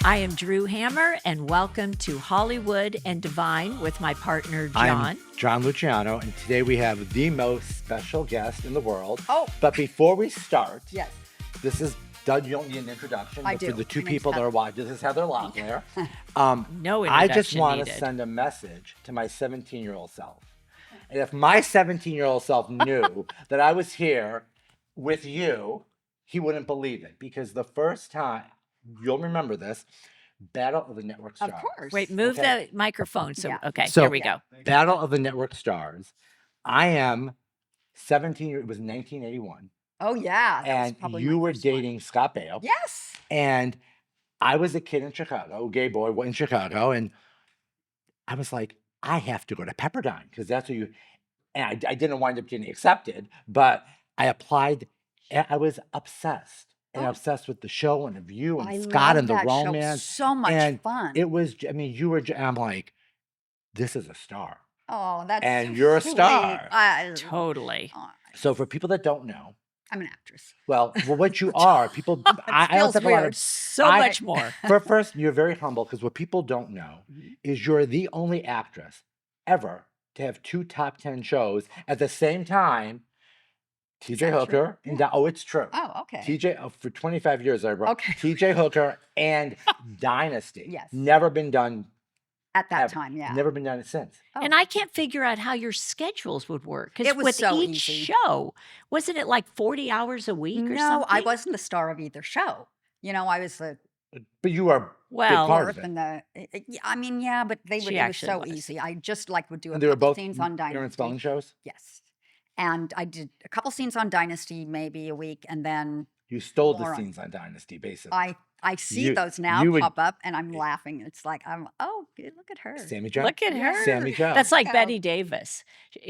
I am Drew Hammer, and welcome to Hollywood and Divine with my partner, John. I'm John Luciano, and today we have the most special guest in the world. Oh. But before we start, Yes. this is, Doug, you don't need an introduction, I but do. for the two My name's people that Heather. are watching, this is Heather Locklear. No I just introduction want to needed. send a message to my 17-year-old self. And if my 17-year-old self knew that I was here with you, he wouldn't believe it. Because the first time, you'll remember this, Battle of the Network Stars. Of course. Wait, move Okay. the microphone. So, Yeah. okay, So- here we go. Battle of the Network Stars. I am 17, it was 1981. Oh, yeah. That was And probably you my were first one. dating Scott Baio. Yes. And I was a kid in Chicago, gay boy in Chicago. And I was like, I have to go to Pepperdine because that's what you, and I didn't wind up getting accepted, but I applied. And I was obsessed and Oh. obsessed with the show and the view and I Scott love and the that show. romance. So much and fun. It was, I mean, you were, and I'm like, this is a star. Oh, that's and so you're a sweet. star. Totally. Oh, So for people that don't know, I'm an actress. well, what you are, people, I feels also have a lot weird. of, So I- much more. First, you're very humble because what people don't know is you're the only actress ever to have 2 top 10 shows at the same time. TJ that Hooker true? and Yeah. oh, it's true. Oh, okay. TJ for 25 years I wrote Okay. TJ Hooker and Dynasty. Yes. Never been done. At that ever. time, yeah. Never been done since. Oh. And I can't figure out how your schedules would work. Because It was with so each easy. show, wasn't it like 40 hours a week or No, something? I wasn't the star of either show. You know, I was the But you are a big Well, part fourth of it. and the. I mean, yeah, but they She would. It was actually so was. easy. I just like would do a And they were couple both scenes on Aaron Dynasty. Spelling shows. Yes, and I did a couple scenes on Dynasty, maybe a week, and then You stole the Laura. scenes on Dynasty, basically. I see You- those now you would- pop up, and I'm laughing. It's like oh, look at her. Sammy Joe. look at her. Sammy Joe. That's like Yeah. Betty Davis.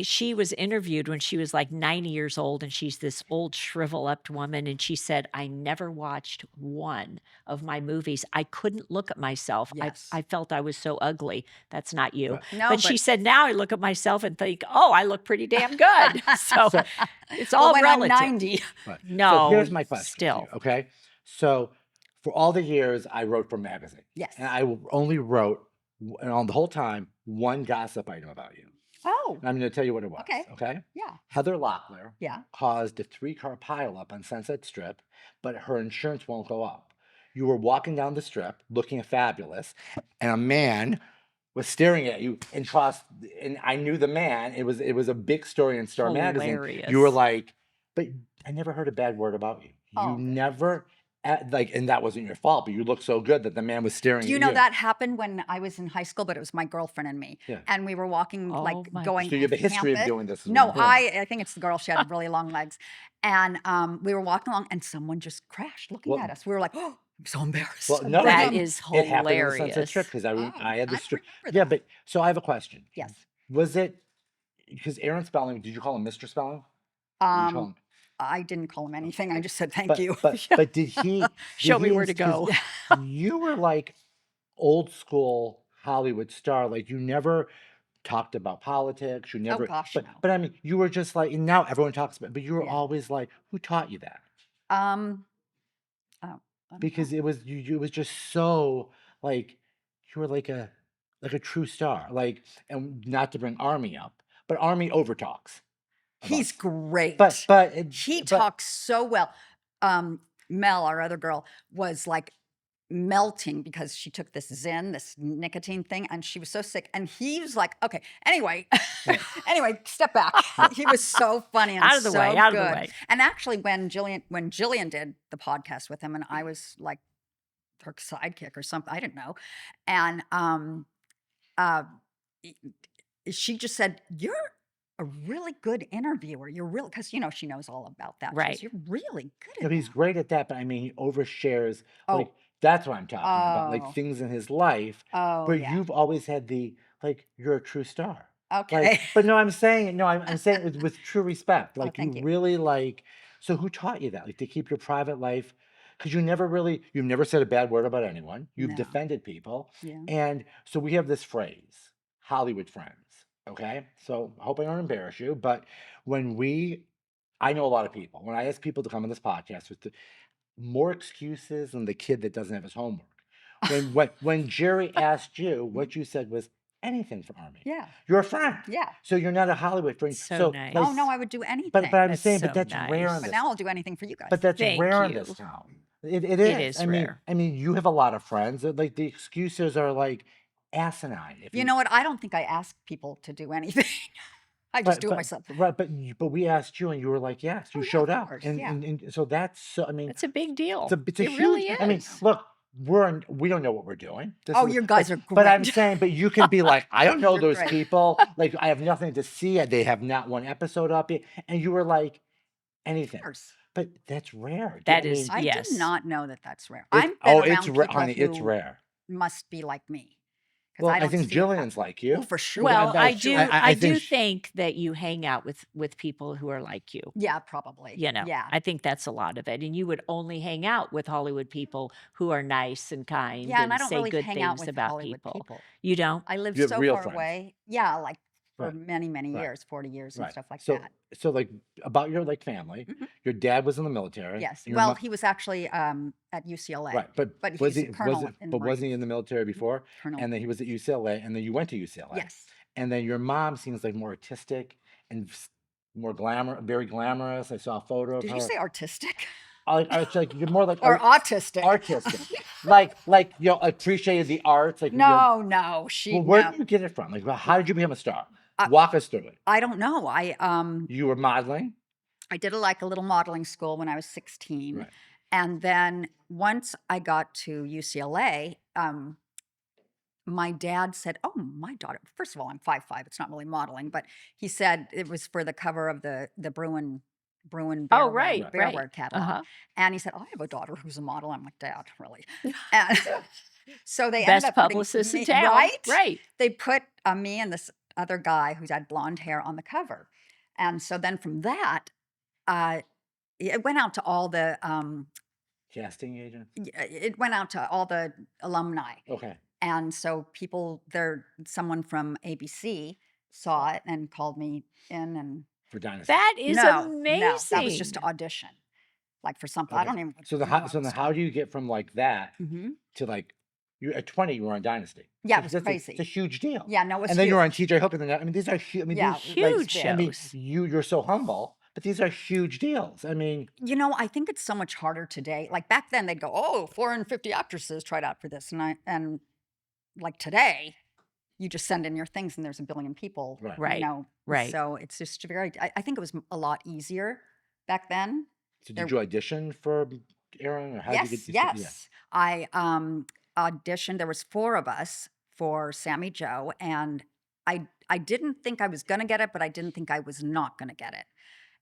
She was interviewed when she was like 90 years old, and she's this old shrivel-up woman. And she said, I never watched one of my movies. I couldn't look at myself. Yes. I felt I was so ugly. That's not you. Right. No, but she said, now I look at myself and think, oh, I look pretty damn good. So it's all when relative. I'm 90. Right. No, So here's my question. to still. you, okay. So for all the years I wrote for magazine, Yes. and I only wrote, and on the whole time, one gossip item about you. Oh, And I'm going to tell you what it was. Okay. Okay. yeah, Heather Locklear yeah. caused a 3-car pileup on Sunset Strip, but her insurance won't go up. You were walking down the strip looking fabulous, and a man was staring at you and and I knew the man. It was a big story in Star Magazine. Hilarious. You were like, but I never heard a bad word about you. Oh. You never and that wasn't your fault, but you looked so good that the man was staring Do at you you. know that happened when I was in high school, but it was my girlfriend and me. Yeah. And we were walking, Oh like my going. So you have a history of campus. doing this. as No, well. I think it's the girl. She had really long legs. And we were walking along and someone just crashed looking Well- at us. We were like, oh, I'm so embarrassed. Well, no, That it- is It happened on Sunset hilarious. Strip because Oh, I had the I strip. remember Yeah, that. but so I have a question. Yes. Was it because Aaron Spelling? Did you call him Mr. Spelling? Or did you call him- I didn't call him anything. I just said thank but, you. But did he? Show did me he where to go. 'cause You were like old school Hollywood star. Like you never talked about politics. You never. gosh, but, no. but I mean, you were just like, and now everyone talks about. But you were Yeah. always like, who taught you that? I don't Because know. it was you. It was just so like you were like a true star. Like, and not to bring Army up, but Army overtalks. about He's you. great. He but- talks so well. Mel, our other girl, was like melting because she took this Zen, this nicotine thing, and she was so sick. And he was like, okay, anyway, anyway, step back. He was so funny and Out of the so way, out of the good. way. And actually, when Jillian did the podcast with him, and I was like her sidekick or something, I didn't know, and she just said, "You're a really good interviewer. You're real," because she knows all about that. She Right. goes, "You're really good No, at he's that." great at that, but I mean, he overshares. Oh. Like that's what I'm talking about. Oh. Like things in his life Oh, where yeah. you've always had the like you're a true star. Okay. Like, but no, I'm saying it. No, I'm saying it with true respect. Like thank you you. really like. So who taught you that? Like to keep your private life, because you've never said a bad word about anyone. You've No. defended people, Yeah. and so we have this phrase. Hollywood friends. Okay, so I hope I don't embarrass you, but I know a lot of people. When I ask people to come on this podcast, with more excuses than the kid that doesn't have his homework. When Jerry asked you, what you said was anything for Army. Yeah. You're a friend. Yeah. So you're not a Hollywood friend. So like, Oh no, I would do anything. but I'm That's saying, so but that's rare in nice. But this. now I'll do anything for you guys. But that's Thank rare in you. this town. It It is. is rare. I mean, you have a lot of friends. Like the excuses are like asinine. If you know what? I don't think I ask people to do anything. I just do it myself. Right, but we asked you, and you were like, yes, you Oh, yeah, showed of up, course, and, yeah. and so that's so. I mean, It's a big deal. it's a It huge. really is. I mean, look, we don't know what we're doing. Oh, you guys are But I'm great. saying, but you can be like, I don't know You're those great. people. Like, I have nothing to see. They have not one episode up yet, and you were like, anything. Of course. But that's rare. That I is- mean, I Yes. do not know that that's rare. it's- I've been it's around rare, people honey. It's who rare. must be like me. 'Cause Well, I don't think see it that Jillian's way. like you. Oh, for sure. Well, I- I do. I I, think do sh- think that you hang out with people who are like you. Yeah, probably. You know, Yeah. I think that's a lot of it. And you would only hang out with Hollywood people who are nice and kind Yeah, and I and don't say really good hang out things with about Hollywood people. You don't? I live You have so real far friends. away. Yeah, like for Right. many, many Right. years, 40 years and Right. stuff like so, that. So, like, about your like family, Mhm. your dad was in the military. Yes. and your Well, mo- he was actually at UCLA. right, but he's was a he colonel in the wasn't he in Marines. the military before? Colonel. And then he was at UCLA, and then you went to UCLA. Yes. And then your mom seems like more artistic and more very glamorous. I saw a photo of Did her. you say artistic It's like you're more like or autistic? artistic, like you know, appreciated the arts. Like No. well, where No. did you get it from? Like, how did you become a star? Uh, Walk us through it. I don't know. You were modeling. I did a little modeling school when I was 16. Right. And then once I got to UCLA, my dad said, "Oh, my daughter." First of all, I'm 5'5". It's not really modeling, but he said it was for the cover of the Bruin Oh, right, Bearwear right. catalog. Uh-huh. And he said, "I have a daughter who's a model." I'm like, "Dad, really?" And so they ended Best up putting publicist in me- town. right? Right. They put me and this other guy who's had blonde hair on the cover. And so then from that, it went out to all the Casting agent. it went out to all the alumni. Okay. And so someone from ABC saw it and called me in and For Dynasty. That is amazing. No, that was just to audition, like for something. I Okay. don't even. So then how do you get from like that Hmm. to like you at 20 you were on Dynasty? Yeah, it was That's crazy. It's a huge deal. Yeah, no, it was And then you were on huge. TJ Hook, and then I mean these are huge. I mean, Yeah, these, Huge I mean, shows. you're so humble, but these are huge deals. I mean, You know, I think it's so much harder today. Like back then, they'd go, "Oh, 450 actresses tried out for this," and like today, you just send in your things and there's a billion people. Right. Right, You know, right. So it's just very. I think it was a lot easier back then. so There- did you audition for Aaron, or how did you Yes, get? yes. I auditioned. There was 4 of us for Sammy Joe, and I didn't think I was gonna get it, but I didn't think I was not gonna get it,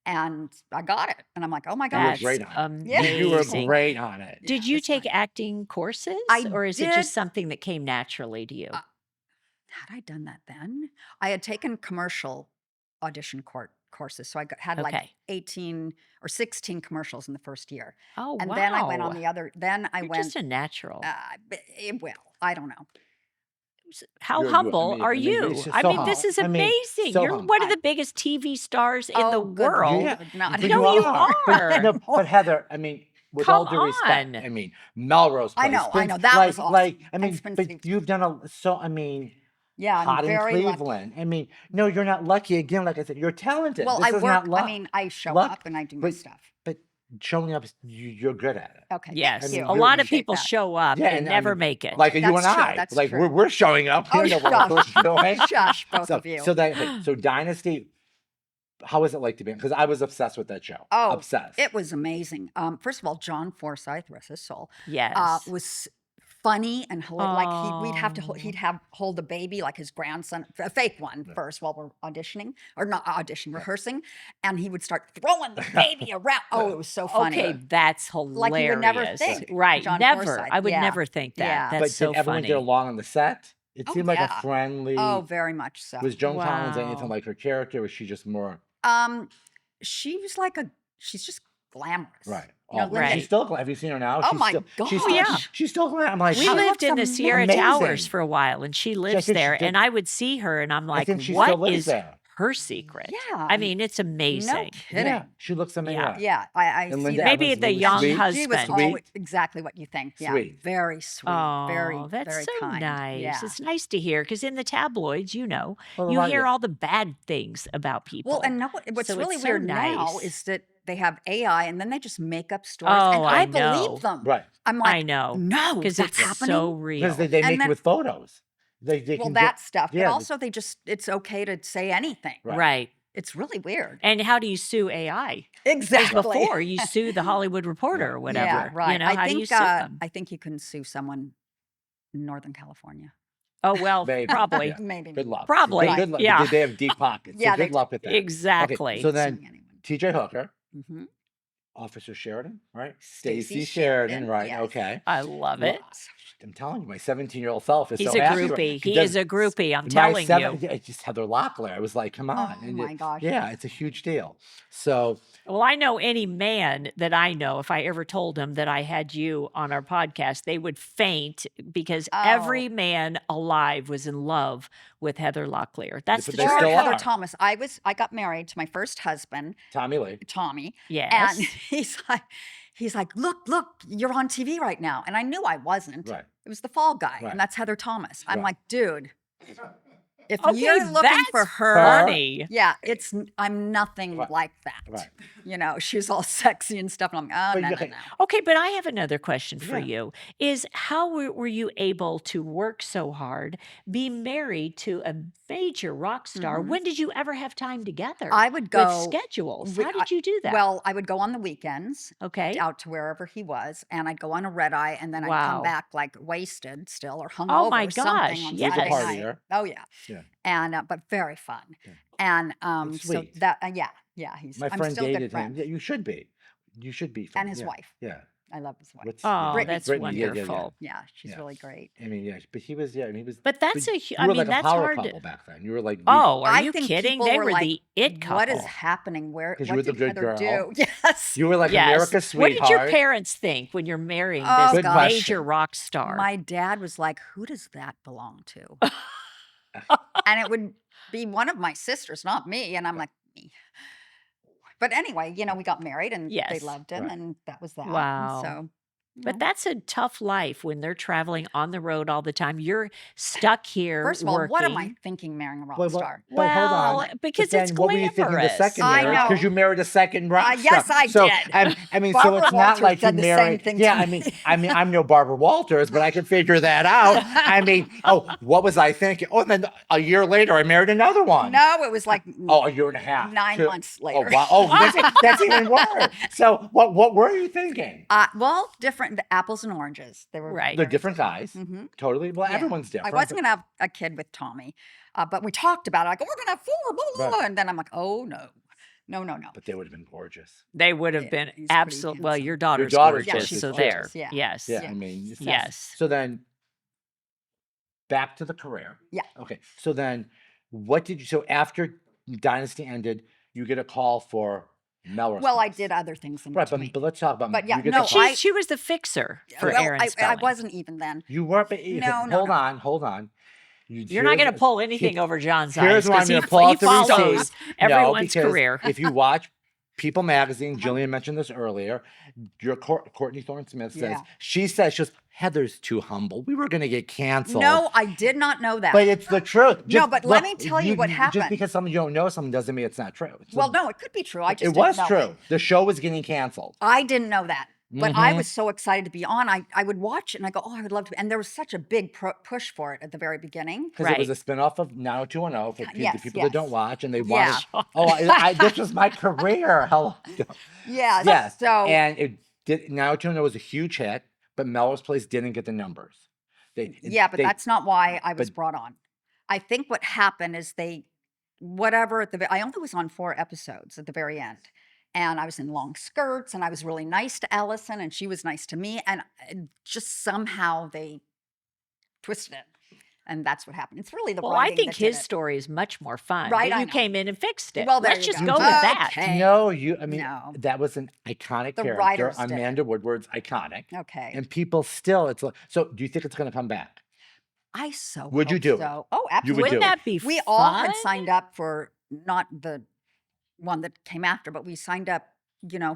and I got it. And I'm like, "Oh my You were gosh!" great on it. Yeah. You were amazing. great on it. Yeah, Did you it's take fine. acting courses, I or is it did. just something that came naturally to you? Had I done that then? I had taken commercial audition courses, so had like Okay. 18 or 16 commercials in the first year, Oh, and wow. then I went on the other. Then I You're went. just a natural. Well, I don't know. How You're- humble are I mean, you? it's just I so mean, this humble. is I mean, amazing. so You're humble. one of the biggest TV stars in the Oh, good world. Yeah, Lord, not but No, you are. are. No, but Heather, I mean, with all Come due respect, on. I mean, Melrose Place. I know, Spin- that like, was awesome. Like, I And mean, Spin but City was you've done I mean, Yeah, I'm hot in very lucky. Cleveland. I mean, no, you're not lucky. Again, like I said, you're talented. Well, This I is work. not luck. I mean, I show Luck, up and I do my but- stuff. but showing up, you're good at it. Okay. Yes. Thank I you. mean, A you lot of Appreciate people that. show up Yeah, and and I never mean, make it. Like you and That's true, I, that's like true. we're showing up. Oh, We know what we're shush. doing. Shush, both So, of you. so Dynasty, how was it like to be? Because I was obsessed with that show. Oh, Obsessed. It was amazing. First of all, John Forsythe, rest his soul, Yes. was funny and hilarious. Like we'd have to Oh. he'd have hold the baby like his grandson, a fake one Right. first while we're auditioning or not auditioning, rehearsing, and he would start throwing the baby around. Oh, it was so funny. Okay, that's hilarious. Like you would never think, Right. John Never. Forsythe. I would Yeah. never think that. Yeah. That's but so did everyone funny. get along on the set? It Oh, seemed like yeah. a friendly. Oh, very much so. Was Joan Collins anything Wow. like her character? Was she just more She was she's just glamorous. right? You know, Oh, Lindsay. she's still. Have you seen her now? Oh she's my still, She's gosh. still, Yeah. she's still glad. I'm like, We how- lived in the looks Sierra amazing. Towers for a while, and she lives think she there. did- And I would see her, and I'm I like, think she what still lives is there. her secret? Yeah. I mean, it's No amazing. kidding. Yeah, she looks amazing. Yeah, I And see Linda that. Maybe Evans, the really young sweet, She was husband. always exactly what you think. Yeah, Sweet. very sweet, very, Oh, that's very so kind. nice. Yeah. It's nice to hear because in the tabloids, Well, you right, hear yeah. all the bad things about people. Well, and what's So really it's so weird now nice. is that they have AI and then they just make up stories, Oh, and I I know. believe them. Right. I'm like, I know no, because that's it's happening. so Because real. they And make then- it with photos. They Well, can that stuff, yeah, but the- also it's okay to say anything. Right. Right. It's really weird. And how do you sue AI? Because Exactly. before you sue the Hollywood Reporter or whatever. Yeah, right. How do you sue them? I think you can sue someone in Northern California. Oh, well, Maybe, probably. yeah. Maybe. Good luck. Probably, Good luck. yeah. They have deep pockets. Yeah, so they good luck with that. Exactly. Okay, so then Suing anyone. TJ Hooker, Mhm. Officer Sheridan, right? Stacey Stacey Sheridan, Sheridan, right? yes. Okay. I love it. I'm telling you, my 17-year-old self is He's so a happy. groupie. He does- is a groupie. I'm my telling you. Yeah, just Heather Locklear. I was like, come on. Oh And my gosh. Yeah, it's a huge deal. So Well, I know any man that I know, if I ever told him that I had you on our podcast, they would faint because every Oh. man alive was in love with Heather Locklear. That's But the they truth. Or still Heather are. Thomas. I got married to my first husband, Tommy Lee. Tommy, Yes. and he's like, look, you're on TV right now, and I knew I wasn't. Right. It was the Fall Guy, Right. and that's Heather Thomas. I'm Right. like, dude, if Okay, you're looking for that's her, funny. yeah, I'm nothing Right. like that. Right. You know, she was all sexy and stuff, and I'm like, oh, But no, you no, can- no. Okay, but I have another question for Yeah. you. Is how were you able to work so hard, be married to a major rock star? Mhm. When did you ever have time together? I would with go schedules. we- How did you do that? Well, I would go on the weekends okay. out to wherever he was, and I'd go on a red eye, and then I'd Wow. come back like wasted still or hungover Oh my or something gosh, on yes. Sunday He's a night. partier. Oh yeah, Yeah. and but very fun. Yeah. And It's so sweet. that yeah, he's My I'm friend still good dated him. friends. Yeah, you should be. You should be. And his yeah. wife. Yeah. I love his wife. What's- Oh, Brittany. that's Brittany, yeah, yeah, yeah. wonderful. Yeah, she's Yeah. really great. I mean, yeah, but he was, yeah, I mean, he was. But that's but a. you I were mean, like a that's power hard. couple back then. You were like, Oh, are I you think kidding? people They were were like, the it couple. What is happening? Where? 'Cause What you were the did good Heather girl. do? Yes. you were like Yes. America's What sweetheart. did your parents think when you're marrying Oh, this Good gosh. major rock star? My dad was like, "Who does that belong to?" And it would be one of my sisters, not me. And I'm like, me. But anyway, you know, we got married and they Yes. loved him, Right. and that was that. Wow. And so, you But know. that's a tough life when they're traveling on the road all the time. You're stuck here First of all, what am I working. thinking marrying a rock But, star? but hold Well, on. because but it's then what were you thinking the glamorous. second I marriage? know. Because you married a second rock yes, star. I so, did. I mean, Barbara so it's Walters not like you said the same married. thing Yeah, to I mean, I'm no Barbara Walters, but I can figure that out. I mean, what was I thinking? Oh, and then a year later, I married another one. No, it was like Oh, a year and a half. 9 2 months Oh, later. wow. Oh, that's even worse. So, what were you thinking? Well, different. The apples and oranges. They were Right. They're different guys. Mhm. Totally. Well, Yeah. everyone's I different. wasn't gonna have a kid with Tommy, but we talked about it. I go, we're gonna have 4, blah, blah, Right. blah. And then I'm like, oh no. But they would have been gorgeous. They would have Yeah, been he's pretty absolute. Well, handsome. your daughter's daughter's gorgeous, she's so gorgeous, there. yeah. Yes. Yeah, Yeah. I mean, it's Yes. So then, back to the career. Yeah. Okay. So then, what did you? So after Dynasty ended, you get a call for Melrose. Well, I Place. did other things in Right, between. but let's talk about. But yeah, you get no, the call- She was the fixer for well, Aaron I Spelling. wasn't even then. You weren't. But No, no, hold on. You're not going to pull anything over John's eyes Here's where I'm because he, going to pull he out the follows receipts. everyone's because career. if you watch People Magazine, Uh-huh. Jillian mentioned this earlier. Your Courtney Thorne-Smith says Yeah. she says Heather's too humble. We were going to get canceled. No, I did not know that. But it's the truth. No, but let me tell you what Just happened. because something you don't know something doesn't mean it's not true. Well, no, it could be true. I just it didn't was know true. it. The show was getting canceled. I didn't know that. But I Mhm. was so excited to be on. I would watch it and I go, oh, I would love to. And there was such a big push for it at the very beginning. Because it was Right. a spinoff of 90210 for the Yes, people that don't yes. watch and they Yeah. wanted. This was my career. Hello. Yeah. Yes. So And it did. 90210 was a huge hit, but Melrose Place didn't get the numbers. yeah, but that's not why I was but- brought on. I think what happened is I only was on 4 episodes at the very end. And I was in long skirts and I was really nice to Allison and she was nice to me. And just somehow they twisted it. And that's what happened. It's really the Well, I writing think that did his it. story is much more fun. Right, But I you know. came in and fixed it. Well, there Let's you just go. go with that. Okay. No, I mean, No. that was an iconic The character. writers did it. Amanda Woodward's iconic. Okay. And people still, it's like, so do you think it's going to come back? I so Would you hope do it? so. Oh, You would absolutely. do Wouldn't it. that be We fun? all had signed up for not the one that came after, but we signed up,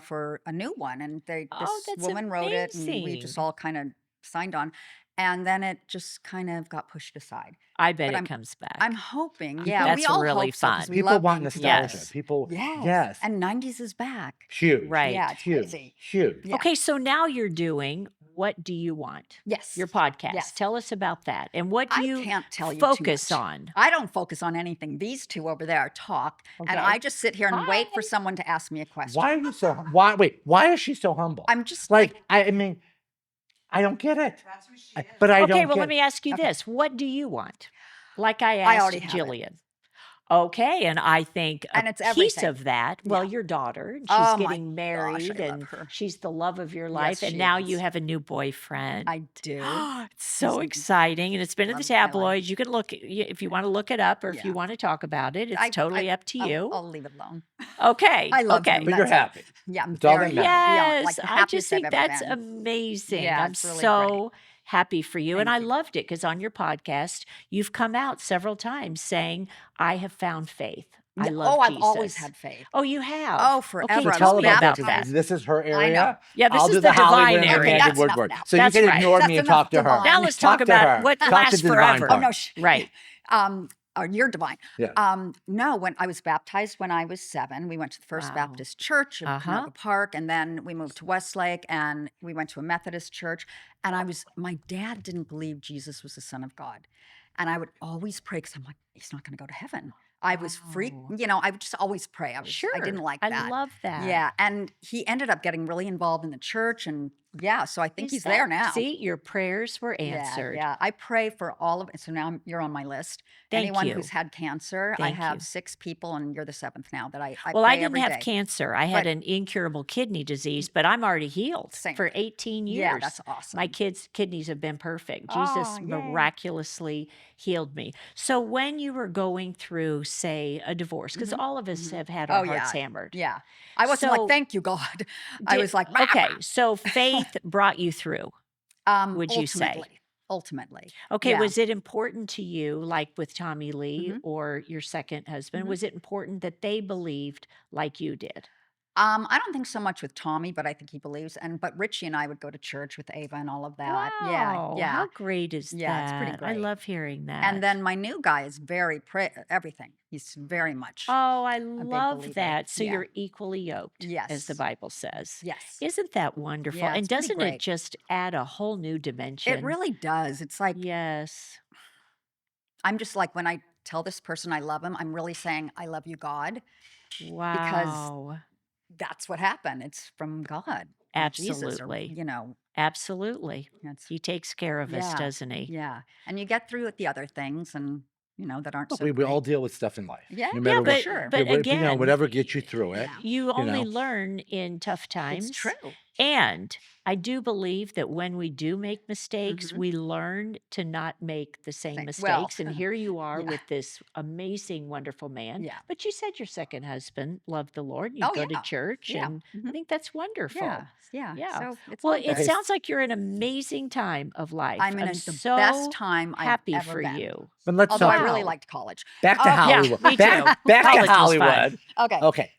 for a new one. And Oh, this that's woman wrote it, and we just amazing. all kind of signed on. And then it just kind of got pushed aside. I bet But it I'm comes back. I'm hoping, yeah, we That's all really hope so because fun. we People love want being nostalgia. together. Yes. People, Yes. yes. And 90s is back. Huge. Right. Yeah, it's Huge. crazy. Huge. Yeah. Okay, so now you're doing What Do You Want? Yes. Your podcast. Yes. Tell us about that. And what do I you can't tell you too focus much. on? I don't focus on anything. These two over there talk, and Okay. I just sit here and wait for Hi. someone to ask me a question. Why are you so, why is she so humble? I'm just like, I mean, I don't get it. That's who she is. But I Okay, don't well, get let me ask you Okay. this. What do you want? Like I I asked already have it. Jillian. Okay, and I think a And it's piece everything. of that, well, Yeah. your daughter, and she's Oh my getting gosh, married, I love and her. she's the love of your life, Yes, and she now you is. have a new boyfriend. I do. It's so He's exciting, and it's been in the love my life. tabloids. You can look if you want to look it up, or if you Yeah. want to talk about it. It's I- totally up to you. I'll leave it alone. Okay. I love okay. him. But you're That's it. happy. Yeah, I'm It's all that very matters. happy. Yes, Like the I just happiest I've think ever that's been. amazing. Yeah, I'm it's really great. so happy for you. And Thank I you. loved it because on your podcast, you've come out several times saying, I have found faith. I Yeah, love I've Jesus. always had faith. Oh, you have? Oh, Okay, forever. So I was tell me about baptized. that. This is her area. Yeah, this I'll is do the Hollywood divine and area. Amanda That's enough Woodward. now. So That's you can right. ignore That's me and enough talk to her. divine. Now let's talk to about her. what Talk lasts to the divine forever. Oh part. no, Right. you're divine. Yeah. No, when I was baptized when I was 7, we went to the First Wow. Baptist Church in Uh-huh. Canoga Park, and then we moved to Westlake, and we went to a Methodist church. And my dad didn't believe Jesus was the Son of God, and I would always pray because I'm like, he's not going to go to heaven. I was freaked, Wow. I would just always pray. I Sure. didn't like I that. love that. Yeah, and he ended up getting really involved in the church, and yeah, so I think Is he's that- there now. See, your prayers were Yeah, answered. yeah. I pray for all of it. So now you're on my list. Thank Anyone you. who's had cancer, I Thank have you. 6 people, and you're the 7th now that I Well, pray I didn't every have day. cancer. I had But- an incurable kidney disease, but I'm already healed Same. for 18 years. Yeah, that's awesome. My kids' kidneys have been perfect. Jesus Oh, yay. miraculously healed me. So when you were going through, say, a divorce, because Mhm, all of us mhm. have had our Oh, hearts yeah. hammered. Yeah. I wasn't So- like, thank you, God. I Did- was like, okay, so faith brought you through. would you say? Ultimately. Okay, Yeah. was it important to you, like with Tommy Lee Mhm. or your second husband, Mhm. was it important that they believed like you did? I don't think so much with Tommy, but I think he believes. But Richie and I would go to church with Ava and all of that. Yeah, Wow, yeah. how great is Yeah, it's pretty that? I great. love hearing that. And then my new guy is very everything. He's very much. Oh, I big love believer. that. So Yeah. you're equally yoked, as the Yes. Bible says. Yes. Isn't that wonderful? Yeah, And it's pretty doesn't it great. just add a whole new dimension? It really does. It's like, Yes. I'm just like, when I tell this person I love him, I'm really saying, I love you, God. Wow. That's what happened. It's from God. or Jesus, or, Absolutely. Absolutely. Absolutely. He takes care of us, Yeah, doesn't he? Yeah. And you get through with the other things and, that aren't Look, so we all great. deal with stuff in life. Yeah, No yeah, matter for what. sure. But again, whatever gets you through it. Yeah. you only know. learn in tough times. It's true. And I do believe that when we do make mistakes, Mhm. we learn to not make the same Well, mistakes. And here you are yeah. with this amazing, wonderful man. Yeah. But you said your second husband loved the Lord. You Oh, go yeah. to church, Yeah. and I Mhm. think that's wonderful. Yeah. Yeah. Yeah. So it's Well, all it good. Okay. sounds like you're in an amazing time of life. I'm in I'm the so best time happy I've ever for been. you. But let's Although talk I really Wow. liked college. back to Okay. Yeah, Hollywood. me back, too. back College to was fun. Hollywood. Okay. Okay.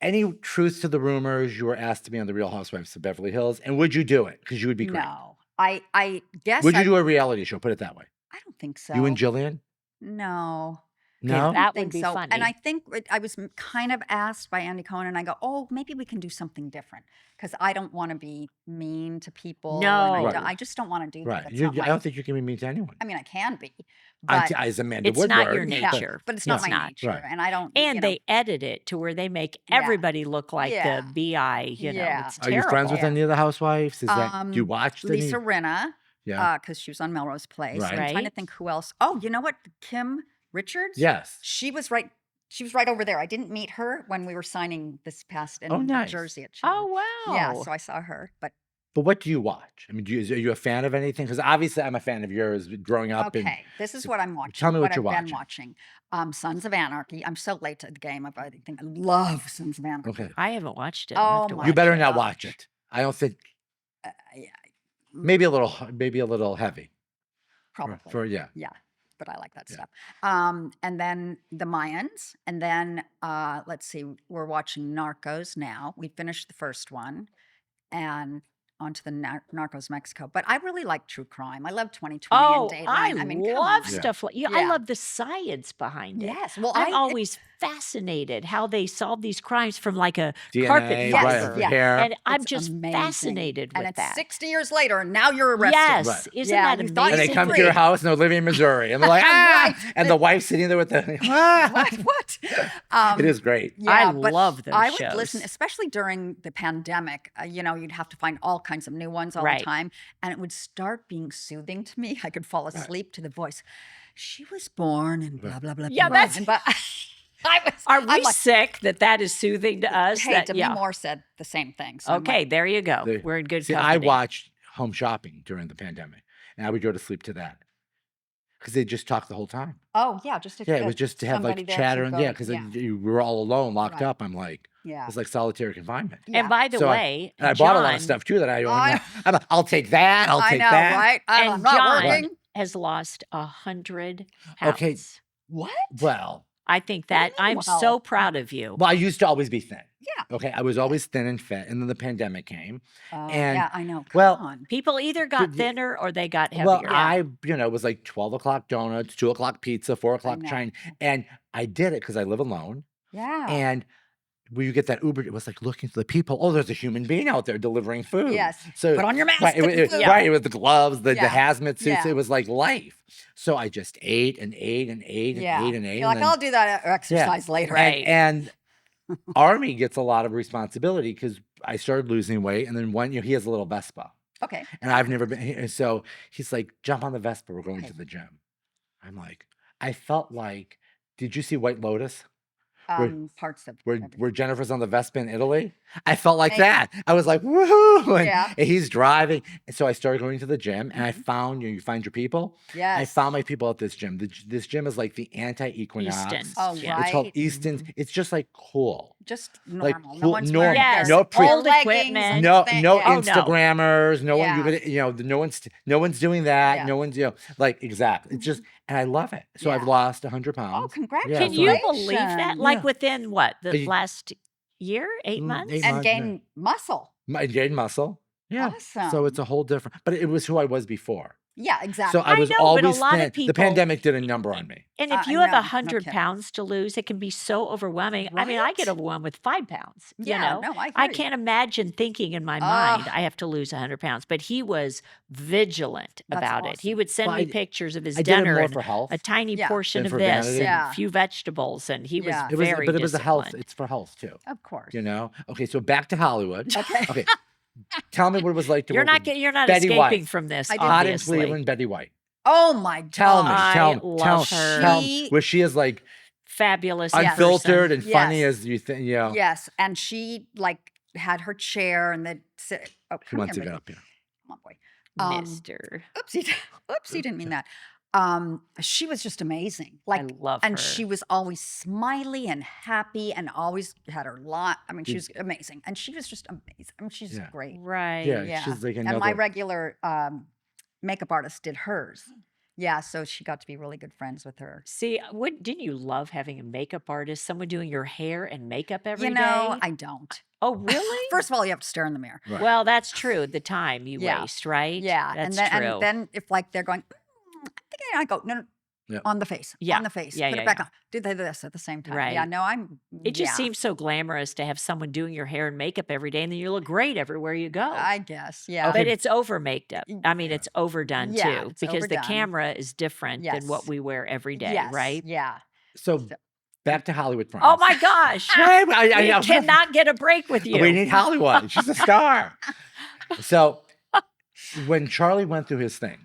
Any truth to the rumors you were asked to be on the Real Housewives of Beverly Hills, and would you do it? Because you would be great. No. I guess Would you I do a reality show? Put it that way. don't think so. You and Jillian? No. No. I don't That would think be so. funny. And I think I was kind of asked by Andy Cohen, and I go, oh, maybe we can do something different because I don't want to be mean to people. No. And Right. I just don't want to do that. Right. That's not I don't think you can be mean to anyone. I mean, I can be, but As Amanda It's Woodward. not your Yeah, nature. but it's Yeah. not It's my not. nature, Right. and I don't. And they edit it to where they make Yeah. everybody look like Yeah. the BI, Yeah. it's Are terrible. you friends with Yeah. any of the housewives? Is that do you watch any? Lisa Rinna, Yeah. because she was on Melrose Place. Right. I'm trying to Right. think who else. Oh, you know what? Kim Richards. Yes. She was right. She was right over there. I didn't meet her when we were signing this past in Oh, nice. Jersey at Oh, wow. Yeah, so I saw her, but But what do you watch? I mean, are you a fan of anything? Because obviously I'm a fan of yours growing up. And Okay, this is what I'm watching. tell me what you're I've been watching. Sons of Anarchy. I'm so late to the game of everything. I love Sons of Anarchy. Okay. I haven't watched it. I'll have to Oh my watch You better it. not watch it. I don't think, Yeah, maybe a little heavy. probably. Yeah. Yeah, but I like that Yeah. stuff. And then the Mayans, and then let's see, we're watching Narcos now. We finished the first one, and on to the Narcos Mexico. But I really like true crime. I love 2020 Oh, and I Dateline. I mean, come love on. Yeah. stuff like I Yeah. love the science behind it. Yes. Well, I'm always fascinated how they solve these crimes from like a carpet DNA, Yes, right, fiber. yeah. hair. And I'm It's just amazing. fascinated And with it's that. 60 years later, and now you're arrested. Yes, Right. isn't Yeah, that you thought you And they amazing? come to your free. house and they're living in Missouri. And they're like, ah! Right. And the wife's sitting there with the, ah! What? It is great. I but love those I would listen, shows. especially during the pandemic. You'd have to find all kinds of new ones all Right. the time, and it would start being soothing to me. I could fall asleep to the voice. She was born and blah blah blah. Yeah, blah. that's- And, but Are we I'm like, sick that is soothing to us? hey, that, Demi Moore said the same thing. So I'm Okay, like, there you go. They- We're in good See, company. I watched Home Shopping during the pandemic, and I would go to sleep to that because they just talked the whole time. oh yeah, just to, Yeah, it was just to have somebody like there chatter, to and go- yeah, because yeah. we were all alone, locked Right. up. I'm like, yeah. it's like solitary confinement. Yeah. And by the So way, And I bought a lot of John stuff too that I I- I'll take that. I'll I take know, that. right? I'm And not John- working. has lost 100 pounds. Okay. What? Well, I think What do you that mean, I'm well? so proud of you. I used to always be thin. Yeah. Okay, I was always thin and fit, and then the pandemic came. And- yeah, I know. Come well, on. People either got But- thinner or they got heavier. Well, Yeah. I, it was like 12 o'clock donuts, 2 o'clock pizza, 4 o'clock know. China, and I did it because I live alone. Yeah. And when you get that Uber, it was like looking for the people. Oh, there's a human being out there delivering food. Yes. So Put on your mask. right, get the food. right, it was the gloves, the Yeah. hazmat suits. Yeah. It was like life. So I just ate and ate and ate and Yeah. ate and ate. You're and like, I'll do that exercise later. Right. And Army gets a lot of responsibility because I started losing weight, and then he has a little Vespa, Okay. and I've never been. So he's like, "Jump on the Vespa. We're going Okay. to the gym." I'm like, I felt like, did you see White Lotus? Parts of Where Jennifer's on the Vespa in Italy? I felt like Thank that. I was like, woohoo! And, Yeah. and he's driving. And so I started going to the gym, and I Mhm. found, you find your people. Yes. I found my people at this gym. This gym is like the anti-Equinox. Easton. Oh, Yeah. It's called right. Easton's. It's just like cool. Just like, normal. No cool- one's normal. wearing Yes. their No pre- Old leggings equipment. and No, thing- no yeah. Oh, no. Instagrammers. No one. Yeah. No one's doing that. Yeah. No one's like exactly. It's just, and I love it. So I've Yeah. lost 100 Oh, pounds. congratulations. Can so you I- believe that? Like Yeah. within what? The You- last year? 8 months? 8 And months, yeah. gain muscle. I gained muscle. Yeah. Awesome. So it's a whole different, but it was who I was before. Yeah, exactly. So I was know, but a always lot of thin. people- The pandemic did a number on me. And if I you have know, no 100 kidding. pounds to lose, it can be so overwhelming. I mean, I get Right? overwhelmed with 5 pounds. Yeah, you know? no, I I hear you. can't imagine thinking in my mind, I have to lose 100 pounds. But he was vigilant That's about it. He awesome. would send Well, me I- pictions of his I did it dinner more and for health. a tiny Yeah. portion Than of for this vanity. and Yeah. a few vegetables. And he Yeah. was It was, very but it was a health. disciplined. It's for health too. Of course. You know. Okay, so back to Hollywood. Okay. Okay, tell me what it was like to You're work not with you're not Betty escaping White. from this. I did. Hot in Obviously. Cleveland, Betty White. Oh my god. Tell me, I tell me, love her. tell me, She- where she is like Fabulous. Yes. unfiltered person. and funny Yes. as you think. You know, Yes, and she like had her chair and then oh, she come wants to here, get baby. up here. Come on, boy. Mister. Oopsie, oopsie, didn't mean that. She was just amazing. Like, I love and her. she was always smiley and happy and always had her lot. I mean, she Did- was amazing, and she was just amazing. I mean, she's Yeah. great. Right. Yeah, Yeah, she's like and my another. regular makeup artist did hers. Yeah, so she got to be really good friends with her. See, didn't you love having a makeup artist, someone doing your hair and makeup every day? You know, I don't. Oh, really? First of all, you have to stare in the mirror. Right. Well, that's true. The time you Yeah. waste, right? Yeah, that's and then true. and then if like they're going, I think I go no, Yep. on the face, Yeah, on the face, yeah, put yeah, it back yeah. on. Do they this at the same time? Right. Yeah, no, I'm. it just yeah, seems so glamorous to have someone doing your hair and makeup every day, and then you look great everywhere you go. I guess. Yeah. But it's over maked up. I mean, Yeah. it's overdone Yeah, too, it's because the overdone. camera is different than what Yes. we wear every day, yes, right? Yeah. So back to Hollywood Friends. Oh my gosh. Hey, We cannot get get with you. We need Hollywood. She's a star. So when Charlie went through his things,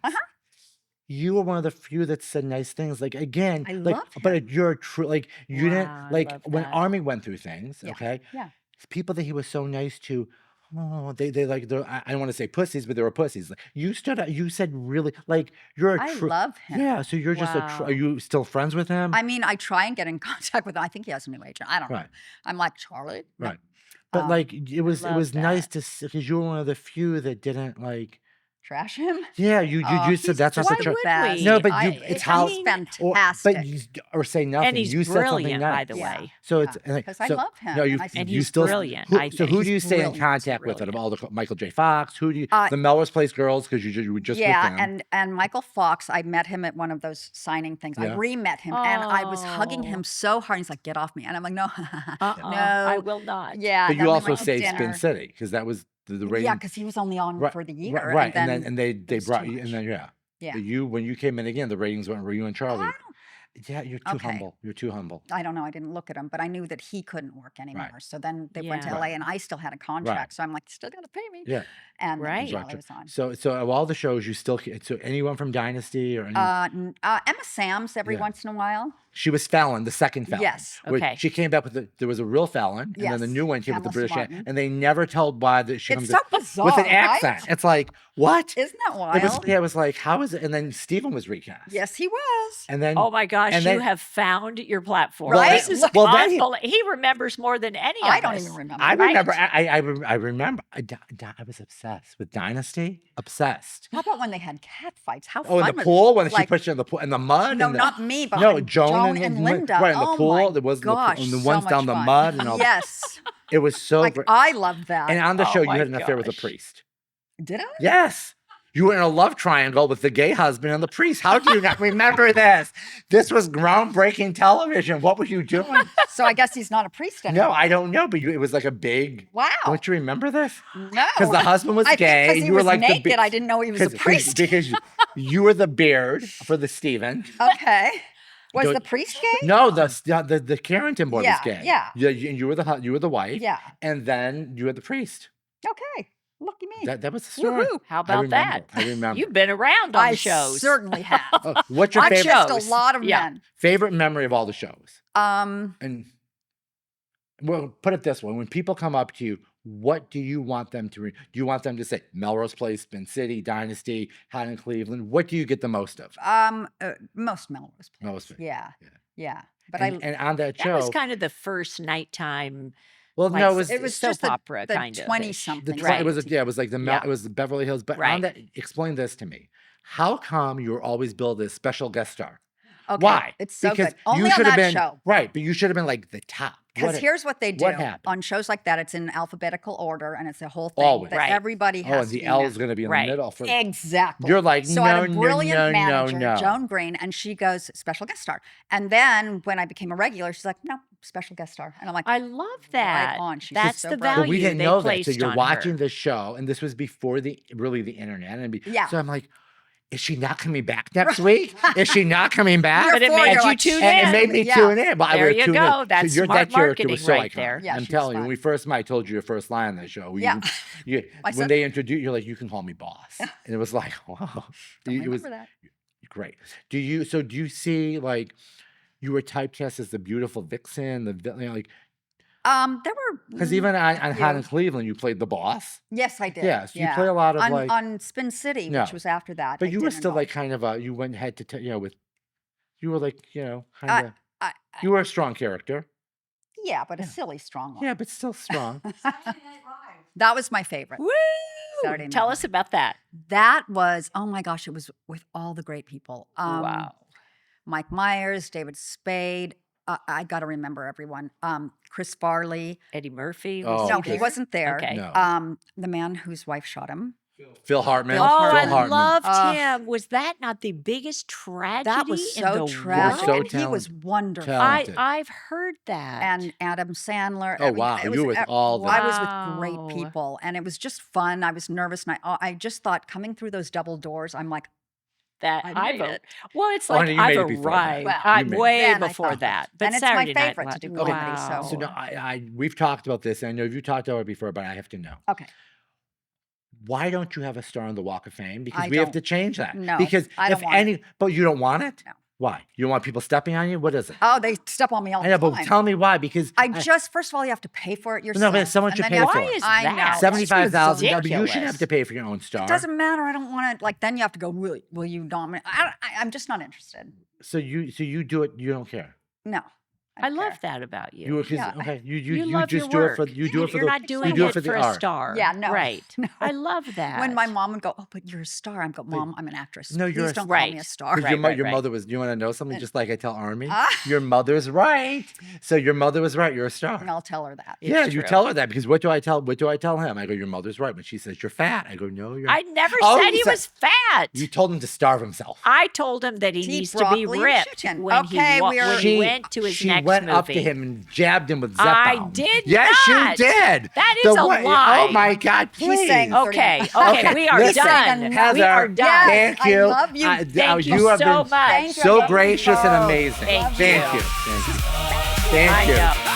you were one of the few that said nice things. Like again, I like, loved but you're true. Like you Wow, I didn't like love when that. Army went through things. Yeah, Okay, yeah. people that he was so nice to Oh, they like I don't want to say pussies, but they were pussies. Like, you stood up. You said really like you're a I true. love him. Yeah, so you're just a. Are Wow. you still friends with him? I mean, I try and get in contact with him. I think he has a new agent. I don't know. Right. I'm like, Charlie? No. Right. But like it I was love nice that. to see because you were one of the few that didn't like. Trash him? Yeah, you Oh, you said he's that's not just the Why the truth. would best. we? No, but I- you it- it's how he's or fantastic. but or say nothing. And he's You said something brilliant, by nice. the Yeah. way. So Yeah, it's and like, 'cause I so, love him, No, you and I And you he's still brilliant, Who, I so who think. do you He's stay in brilliant. contact with? Out of all the Michael J. Fox, who do you the Melrose Place girls because you were just with Yeah, them. and Michael Fox, I met him at one of those signing things. I Yeah. re-met him, and I was hugging Oh. him so hard. He's like, "Get off me!" And I'm like, "No, I no, will not. yeah." But and you then we also went to saved Spin dinner. City because that was the rating. Yeah, because he was only on right, for the year, right, and then they it was brought too you and much. then yeah. Yeah. But you when you came in again, the ratings went for you and Charlie. I Yeah, you're too Okay. humble. You're too humble. don't know. I didn't look at him, but I knew that he couldn't work anymore. So then they went to Yeah. LA, and I still had a contract. So I'm like, "Still got to pay me." Yeah. And then Right. Charlie was on. So of all the shows, you still so anyone from Dynasty or any, Emma Sam's every Yeah. once in a while. she was Fallon, the second Fallon. Yes. which Okay. She came back with there was a real Fallon, and then the Yes, new one came with the Pamela British, Martin. and they never told why that she It's comes so bizarre, with an right? accent. It's like what? Isn't that wild? It was like how is it? And then Stephen was recast. Yes, he was. And then Oh my gosh, and you then- have found your platform. Right? This is Well, then he- unbelievable. He remembers more than any of I don't us. even remember. I Right? remember. I remember. I was obsessed with Dynasty. Obsessed. How about when they had cat fights? How Oh, fun in the was pool when she like, pushed her in the pool in the mud. No, and the, not me, but no, Joan and Linda. Right in the Oh pool. my There was gosh, and the so ones much down the fun. mud and all. Yes, It was so like great. I love that. And on the Oh show, you my had an affair with a gosh. priest. Did I? Yes. You were in a love triangle with the gay husband and the priest. How do you not remember this? This was groundbreaking television. What were you doing? So I guess he's not a priest anymore. No, I don't know, but it was like a big. Wow. Don't you remember this? No. Because the husband was I think gay. 'cause and he you were was like naked. the I didn't know he was a priest. because you were the beard for the Stephen. Okay. Was Don't- the priest gay? No, the Carrington boy was Yeah, gay. yeah. You were the wife. Yeah. And then you had the priest. Okay. Lucky me. That was the story. Woohoo. How I about remember, that? I remember. You've been around on I the shows. certainly have. Oh, what's your I've favorite kissed shows. a lot of Yeah. men. favorite memory of all the shows? Um, And well, put it this way: when people come up to you, what do you want them to? Do you want them to say Melrose Place, Spin City, Dynasty, Hot in Cleveland? What do you get the most of? most Melrose Place. Melrose Place. Yeah. Yeah. Yeah. But And on that That show, was kind of the first nighttime, well, like, no, it was it was soap just the, opera the kind of. 20-something. It was like Yeah. it was the Beverly Hills. But on Right. that, explain this to me. How come you were always billed as special guest star? Okay. Why? It's so Because good. Only you on should have that been show. right, but you should have been like the top. Because here's what they do what happened? on shows like that. It's in alphabetical order, and it's a whole thing Always. that Right. everybody Oh, has and to the be L in. is going to be in Right. the middle. For, Exactly. You're like, So I had a no, brilliant no, manager, no. Joan Green, and she goes, special guest star. And then when I became a regular, she's like, no, special guest star. And I'm like, I love that. on. She's That's so the brilliant. But value we didn't they know that. So placed you're on watching her. this show, and this was before the internet. Yeah. So I'm like, is she not coming back next week? Is she not coming back? But it Therefore, made you're you like, tune And it in. made me Yeah. tune in. But I There would you tune go. in. That's That smart character was marketing so right iconic. there. Yeah, I'm she was telling you, when fun. we first met, I told you your first line on that show. Yeah. I When said- they introduced you're like, you can call me boss. And it was like, wow. Don't It was remember that. great. Do you see like you were typecast as the beautiful vixen, the villain, like There were because even on Hot yeah. in Cleveland, you played the boss. Yes, I did. Yeah, so you play a lot of on, like, on Spin City, No. which was after that. but I you were did still like involve- kind of you went head to with, you were like kind of I- you were a strong character. yeah, but a Yeah. silly strong one. Yeah, but still strong. That was my favorite. Woo! Saturday Night Tell Live. us about that. That was, oh my gosh, it was with all the great people. Wow. Mike Myers, David Spade. I got to remember everyone. Chris Farley. Eddie Murphy. Oh, Was No, okay. he wasn't there. Okay. No. The man whose wife shot him. Phil Hartman. Phil Oh, Hartman. I Phil Hartman. loved Uh, him. Was that not the biggest tragedy That was in so the tragic. so world? and he was wonderful. talented. I've heard that. And Adam Sandler. Oh, wow. it You was were with e- all the- I was Wow. with great people, and it was just fun. I was nervous, and I just thought coming through those double doors, I'm like, that I I made vote. it. Well, it's Oh, like no, you I've made it before that. arrived. Well, I'm you made it. way Then I before thought- that. But and it's my Saturday Night favorite to Live- do Okay. comedy, so- So no, we've talked about this. And I know you've talked about it before, but I have to know. okay. Why don't you have a star on the Walk of Fame? Because I we have don't. to change that. No, Because I don't if want it. any, but you don't want it. No. Why? You don't want people stepping on you? What is it? Oh, they step on me all I know, the but time. tell me why. Because First of all, you have to pay for it yourself. but someone and should then pay you have for to- it. Why is I know. that? That's $75,000. You ridiculous. shouldn't have to pay for your own star. It doesn't matter. I don't want to, like, then you have to go, will you nominate? I'm just not interested. So you do it. You don't care. No. I don't love care. that about you. You Yeah. okay. You You love just your do it for work. you do it for You're the not doing you do it it for the for a art. star. Yeah, no. Right. No. I love that. When my mom would go, oh, but you're a star. I'm go, Mom, I'm an actress. No, you're Please a don't star. call me a star. Because Right, your right. mother was. You want to know something? Just like I tell Army, Ah. your mother's right. So your mother was right. You're a star. And I'll tell her that. It's Yeah, you true. tell her that because what do I tell him? I go, your mother's right. When she says you're fat, I go, no, you're. I never Oh, said you he said- was fat. You told him to starve himself. I told him that he Eat needs to be broccoli and ripped chicken. when Okay, we are- when he went to his she next went movie. up to him and jabbed him with I Zepbound. did Yes, not. you did. That is a lie. Oh my God! Please. He's saying Okay, 39. okay, we are listen, done. We Heather, are done. Yes, Thank I you. love you. Thank you have so been much. Thank you. so Thank you gracious and both. amazing. Thank Thank you. you. Thank you. Thank I you. know.